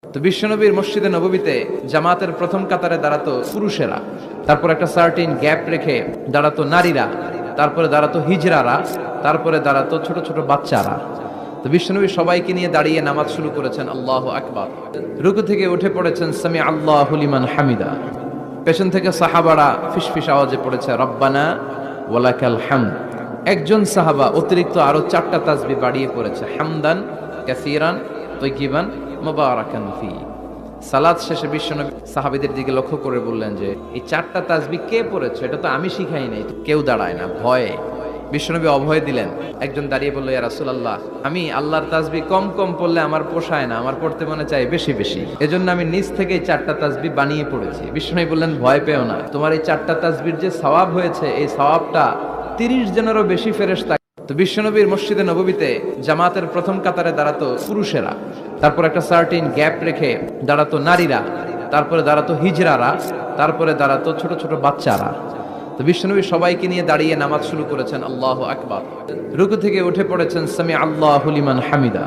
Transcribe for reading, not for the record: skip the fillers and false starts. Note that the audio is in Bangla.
তো বিশ্বনবীর মসজিদে নববীতে জামাতের প্রথম কাতারে দাঁড়াতো পুরুষেরা, তারপর একটা সার্টিন গ্যাপ রেখে দাঁড়াতো নারীরা, তারপরে দাঁড়াতো হিজড়ারা, তারপরে দাঁড়াতো ছোট ছোট বাচ্চারা। তো বিশ্বনবী সবাইকে নিয়ে দাঁড়িয়ে নামাজ শুরু করেছেন আল্লাহু আকবার। রুকু থেকে উঠে পড়েছেন সামি আল্লাহু লিমান হামিদা। পেছন থেকে সাহাবারা ফিসফিস আওয়াজে পড়েছে রব্বানা ওয়ালাকাল হামদ। একজন সাহাবা অতিরিক্ত আরো 4টা তাসবিহ বাড়িয়ে পড়েছে হামদান কাসীরান তাইয়িবান মুবারাকান ফি। সালাত শেষে বিশ্বনবী সাহাবীদের দিকে লক্ষ্য করে বললেন যে এই 4টা তাসবিহ কে পড়েছে? এটা তো আমি শিখাই নাই। কেউ দাঁড়ায় না ভয়ে। বিশ্বনবী অভয় দিলেন। একজন দাঁড়িয়ে বলল, ইয়া রাসূলুল্লাহ, আমি আল্লাহর তাসবিহ কম কম পড়লে আমার পোষায় না, আমার পড়তে মনে চাই বেশি বেশি, এজন্য আমি নিজ থেকে 4টা তাসবিহ বানিয়ে পড়েছি। বিশ্বনবী বললেন, ভয় পেও না, তোমার এই 4টা তাসবিহর যে সওয়াব হয়েছে এই সওয়াবটা 30 জনেরও বেশি ফেরেশতা। তো বিশ্বনবীর মসজিদে নববীতে জামাতের প্রথম কাতারে দাঁড়াতো পুরুষেরা, তারপর একটা সার্টিন গ্যাপ রেখে দাঁড়াতো নারীরা, তারপরে দাঁড়াতো হিজড়ারা, তারপরে দাঁড়াতো ছোট ছোট বাচ্চারা। তো বিশ্বনবী সবাইকে নিয়ে দাঁড়িয়ে নামাজ শুরু করেছেন আল্লাহু আকবার। রুকু থেকে উঠে পড়েছেন সামি আল্লাহু লিমান হামিদা।